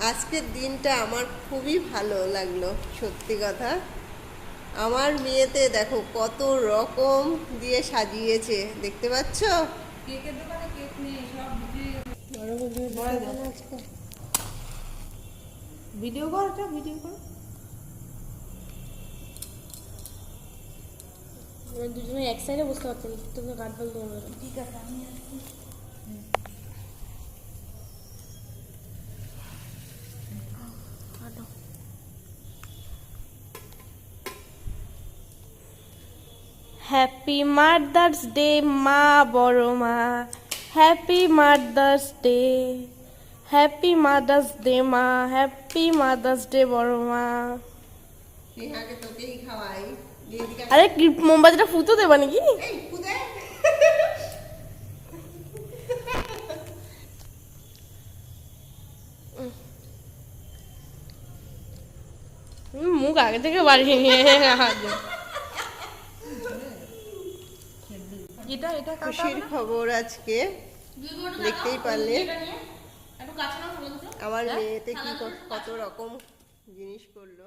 আজকের দিনটা আমার খুবই ভালো লাগলো, সত্যি কথা। আমার মেয়েতে দেখো কত রকম দিয়ে সাজিয়েছে, দেখতে পাচ্ছ? কেকের দোকানে কেক নেই, সব ভিডিও কর, একটা ভিডিও কর। দুজনে এক সাইডে বসতে পারতেন, তোকে গান ফেলতে হবে। ঠিক আছে, আমি আসছি। হ্যাপি মাদার্স ডে মা, বড় মা। Happy mother's day, happy mother's day মা, হ্যাপি মাদার্স ডে বড় মা। নেহাকে তোকেই খাওয়াই। আরে কি মোমবাতিটা ফুটো দেবা নাকি? এই খুদে মুখ আগে থেকে বাড়িয়ে নিয়ে এটা এটা খুশির খবর আজকে, দেখতেই পারলে আমার মেয়েতে কি কত রকম জিনিস করলো।